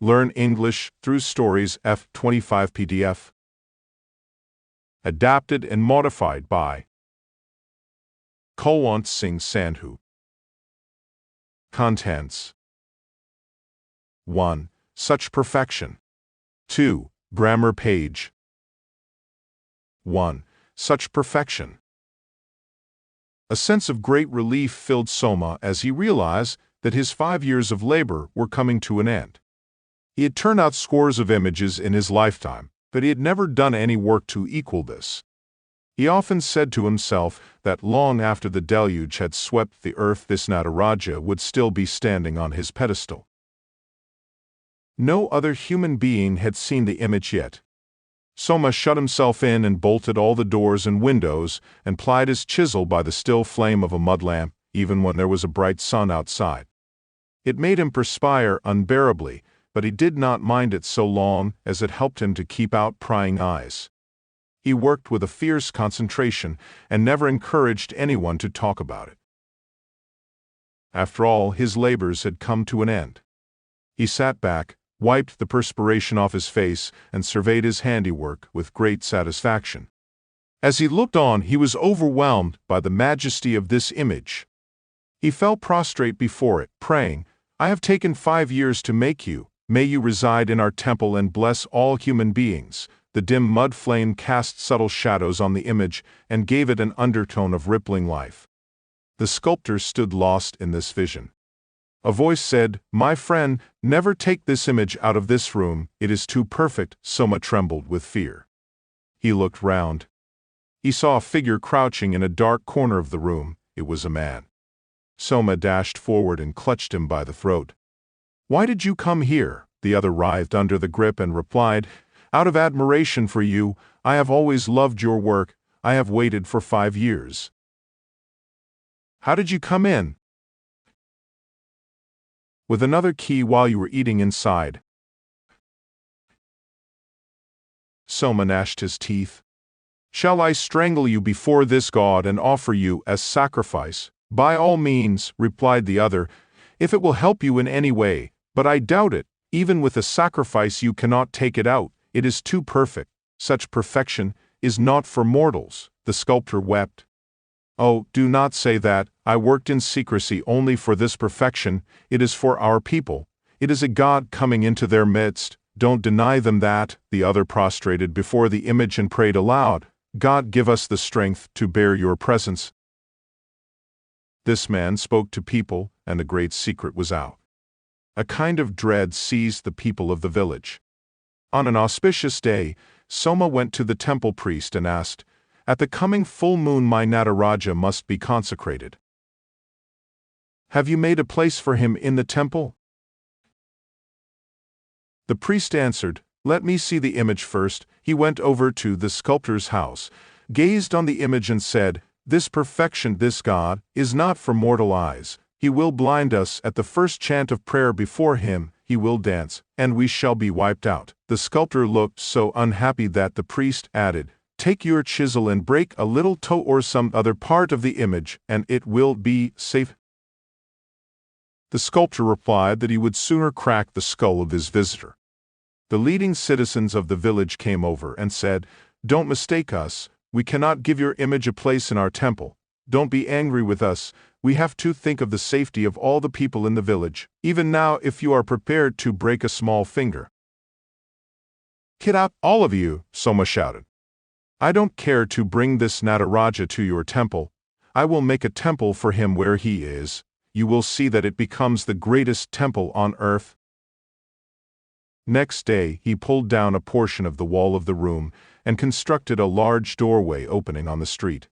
Learn English through Stories F25 PDF. Adapted and modified by Kulwant Singh Sandhu. Contents: 1. Such perfection. 2. Grammar page. 1. Such perfection. A sense of great relief filled Soma as he realized that his 5 years of labor were coming to an end. He had turned out scores of images in his lifetime, but he had never done any work to equal this. He often said to himself that long after the deluge had swept the earth, this Nataraja would still be standing on his pedestal. No other human being had seen the image yet. Soma shut himself in and bolted all the doors and windows and plied his chisel by the still flame of a mud lamp, even when there was a bright sun outside. It made him perspire unbearably, but he did not mind it so long as it helped him to keep out prying eyes. He worked with a fierce concentration and never encouraged anyone to talk about it. After all, his labors had come to an end. He sat back, wiped the perspiration off his face, and surveyed his handiwork with great satisfaction. As he looked on, he was overwhelmed by the majesty of this image. He fell prostrate before it, praying, "I have taken 5 years to make you. May you reside in our temple and bless all human beings." The dim mud flame cast subtle shadows on the image and gave it an undertone of rippling life. The sculptor stood lost in this vision. A voice said, "My friend, never take this image out of this room, it is too perfect." Soma trembled with fear. He looked round. He saw a figure crouching in a dark corner of the room. It was a man. Soma dashed forward and clutched him by the throat. "Why did you come here?" The other writhed under the grip and replied, "Out of admiration for you. I have always loved your work. I have waited for 5 years." "How did you come in?" "With another key while you were eating inside." Soma gnashed his teeth. "Shall I strangle you before this god and offer you as sacrifice?" "By all means," replied the other, "if it will help you in any way, but I doubt it. Even with a sacrifice you cannot take it out. It is too perfect. Such perfection is not for mortals." The sculptor wept. "Oh, do not say that. I worked in secrecy only for this perfection. It is for our people. It is a god coming into their midst. Don't deny them that." The other prostrated before the image and prayed aloud, "God, give us the strength to bear your presence." This man spoke to people, and a great secret was out. A kind of dread seized the people of the village. On an auspicious day, Soma went to the temple priest and asked, "At the coming full moon my Nataraja must be consecrated. Have you made a place for him in the temple?" The priest answered, "Let me see the image first." He went over to the sculptor's house, gazed on the image and said, "This perfection, this god, is not for mortal eyes. He will blind us at the first chant of prayer before him. He will dance, and we shall be wiped out." The sculptor looked so unhappy that the priest added, "Take your chisel and break a little toe or some other part of the image, and it will be safe." The sculptor replied that he would sooner crack the skull of his visitor. The leading citizens of the village came over and said, "Don't mistake us. We cannot give your image a place in our temple. Don't be angry with us. We have to think of the safety of all the people in the village, even now if you are prepared to break a small finger." "Get out, all of you," Soma shouted. "I don't care to bring this Nataraja to your temple. I will make a temple for him where he is. You will see that it becomes the greatest temple on earth." Next day, he pulled down a portion of the wall of the room and constructed a large doorway opening on the street.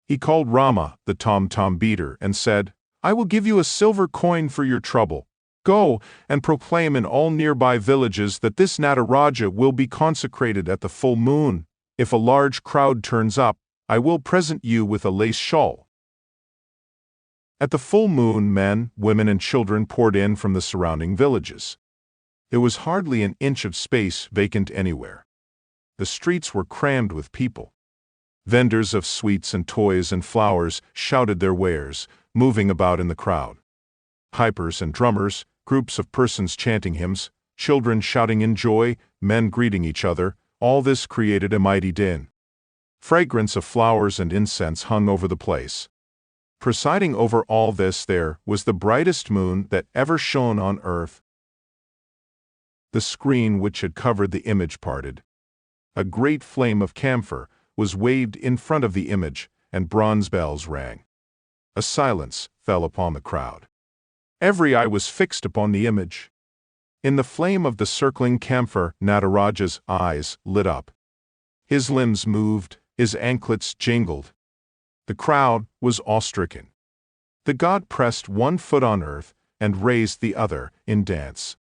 He called Rama, the tom-tom beater, and said, "I will give you a silver coin for your trouble. Go and proclaim in all nearby villages that this Nataraja will be consecrated at the full moon. If a large crowd turns up, I will present you with a lace shawl." At the full moon, men, women, and children poured in from the surrounding villages. There was hardly an inch of space vacant anywhere. The streets were crammed with people. Vendors of sweets and toys and flowers shouted their wares, moving about in the crowd. Pipers and drummers, groups of persons chanting hymns, children shouting in joy, men greeting each other, all this created a mighty din. Fragrance of flowers and incense hung over the place. Presiding over all this there was the brightest moon that ever shone on earth. The screen which had covered the image parted. A great flame of camphor was waved in front of the image, and bronze bells rang. A silence fell upon the crowd. Every eye was fixed upon the image. In the flame of the circling camphor, Nataraja's eyes lit up. His limbs moved, his anklets jingled. The crowd was awe-stricken. The god pressed one foot on earth and raised the other in dance.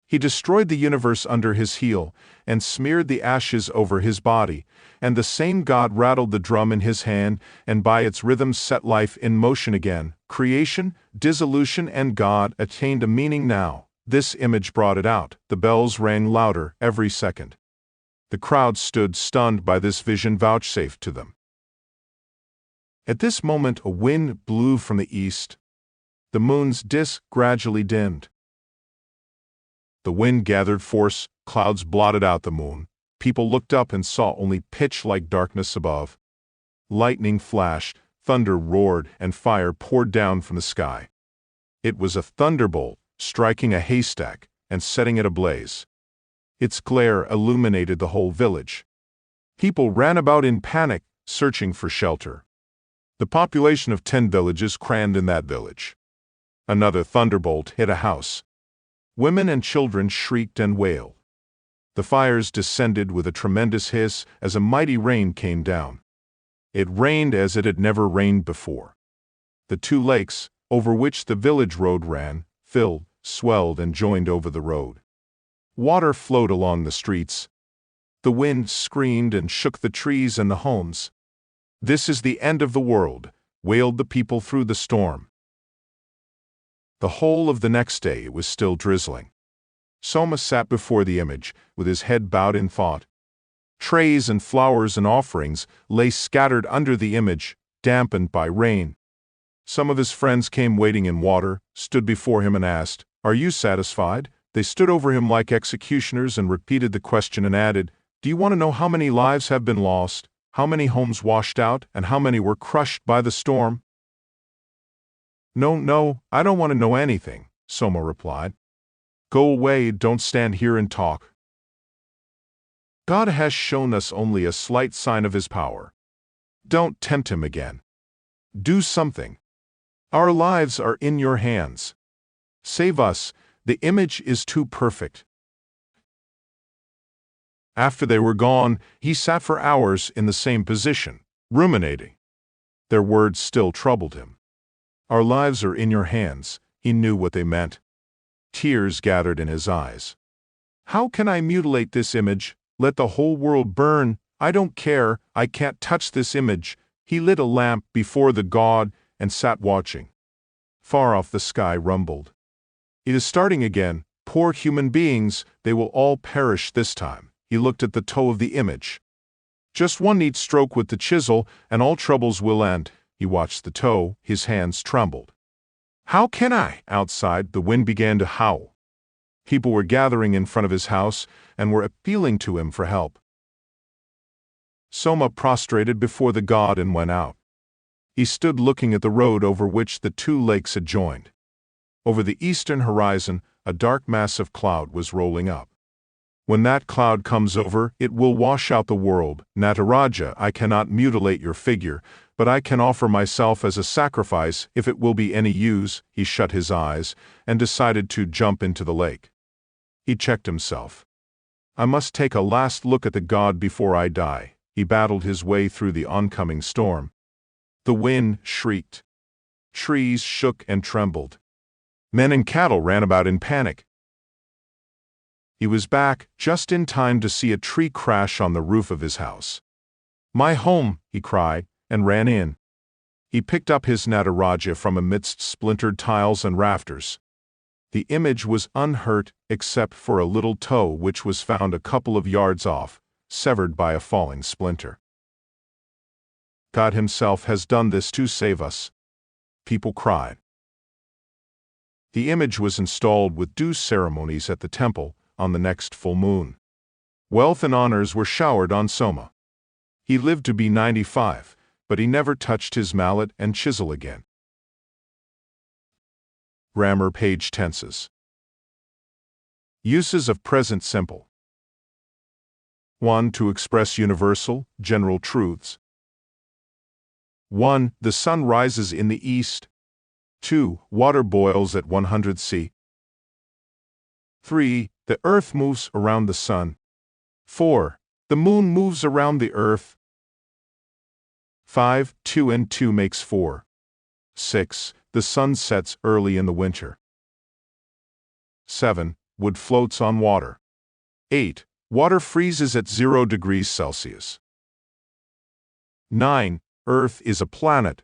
He destroyed the universe under his heel and smeared the ashes over his body, and the same god rattled the drum in his hand and by its rhythm set life in motion again. Creation, dissolution, and God attained a meaning now. This image brought it out. The bells rang louder every second. The crowd stood stunned by this vision vouchsafed to them. At this moment a wind blew from the east. The moon's disk gradually dimmed. The wind gathered force, clouds blotted out the moon. People looked up and saw only pitch-like darkness above. Lightning flashed, thunder roared, and fire poured down from the sky. It was a thunderbolt, striking a haystack and setting it ablaze. Its glare illuminated the whole village. People ran about in panic, searching for shelter. The population of 10 villages crammed in that village. Another thunderbolt hit a house. Women and children shrieked and wailed. The fires descended with a tremendous hiss as a mighty rain came down. It rained as it had never rained before. The 2 lakes, over which the village road ran, filled, swelled, and joined over the road. Water flowed along the streets. The wind screamed and shook the trees and the homes. "This is the end of the world," wailed the people through the storm. The whole of the next day it was still drizzling. Soma sat before the image, with his head bowed in thought. Trays and flowers and offerings lay scattered under the image, dampened by rain. Some of his friends came wading in water, stood before him and asked, "Are you satisfied?" They stood over him like executioners and repeated the question and added, "Do you want to know how many lives have been lost, how many homes washed out, and how many were crushed by the storm?" No, I don't want to know anything," Soma replied. "Go away, don't stand here and talk. God has shown us only a slight sign of his power. Don't tempt him again. Do something. Our lives are in your hands. Save us, the image is too perfect." After they were gone, he sat for hours in the same position, ruminating. Their words still troubled him. Our lives are in your hands, he knew what they meant. Tears gathered in his eyes. How can I mutilate this image? Let the whole world burn. I don't care, I can't touch this image. He lit a lamp before the god and sat watching. Far off the sky rumbled. It is starting again. Poor human beings, they will all perish this time. He looked at the toe of the image. Just one neat stroke with the chisel and all troubles will end. He watched the toe, his hands trembled. How can I? Outside, the wind began to howl. People were gathering in front of his house and were appealing to him for help. Soma prostrated before the god and went out. He stood looking at the road over which the 2 lakes had joined. Over the eastern horizon, a dark mass of cloud was rolling up. When that cloud comes over, it will wash out the world. Nataraja, I cannot mutilate your figure, but I can offer myself as a sacrifice if it will be any use. He shut his eyes and decided to jump into the lake. He checked himself. I must take a last look at the god before I die. He battled his way through the oncoming storm. The wind shrieked. Trees shook and trembled. Men and cattle ran about in panic. He was back just in time to see a tree crash on the roof of his house. "My home!" he cried, and ran in. He picked up his Nataraja from amidst splintered tiles and rafters. The image was unhurt except for a little toe which was found a couple of yards off, severed by a falling splinter. God himself has done this to save us. People cried. The image was installed with due ceremonies at the temple, on the next full moon. Wealth and honors were showered on Soma. He lived to be 95, but he never touched his mallet and chisel again. Grammar page tenses. Uses of present simple. 1. To express universal, general truths. 1. The sun rises in the east. 2. Water boils at 100 C. 3. The earth moves around the sun. 4. The moon moves around the earth. 5. 2 and 2 makes 4. 6. The sun sets early in the winter. 7. Wood floats on water. 8. Water freezes at 0 degrees Celsius. 9. Earth is a planet.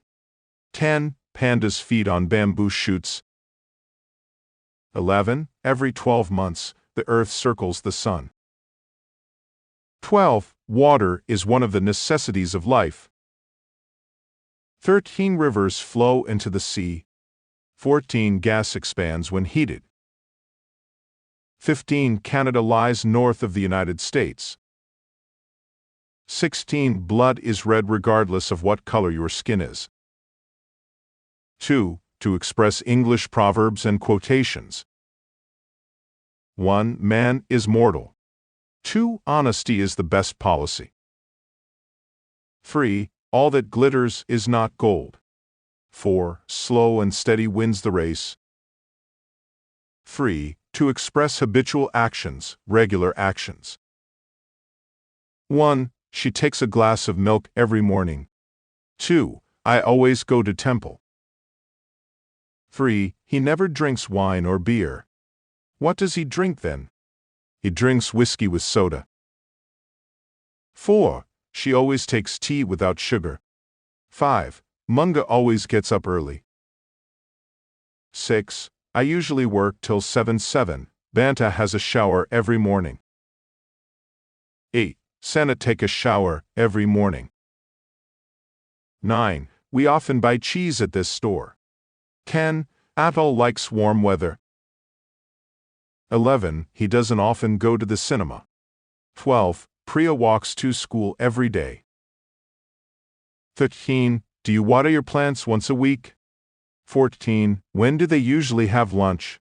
10. Pandas feed on bamboo shoots. 11. Every 12 months, the earth circles the sun. 12. Water is one of the necessities of life. 13. Rivers flow into the sea. 14. Gas expands when heated. 15. Canada lies north of the United States. 16. Blood is red regardless of what color your skin is. 2. To express English proverbs and quotations. 1. Man is mortal. 2. Honesty is the best policy. 3. All that glitters is not gold. 4. Slow and steady wins the race. 3. To express habitual actions, regular actions. 1. She takes a glass of milk every morning. 2. I always go to temple. 3. He never drinks wine or beer. What does he drink then? He drinks whiskey with soda. 4. She always takes tea without sugar. 5. Munga always gets up early. 6. I usually work till 7. Banta has a shower every morning. 8. Santa take a shower every morning. 9. We often buy cheese at this store. 10. Atul likes warm weather. 11. He doesn't often go to the cinema. 12. Priya walks to school every day. 13. Do you water your plants once a week? 14. When do they usually have lunch?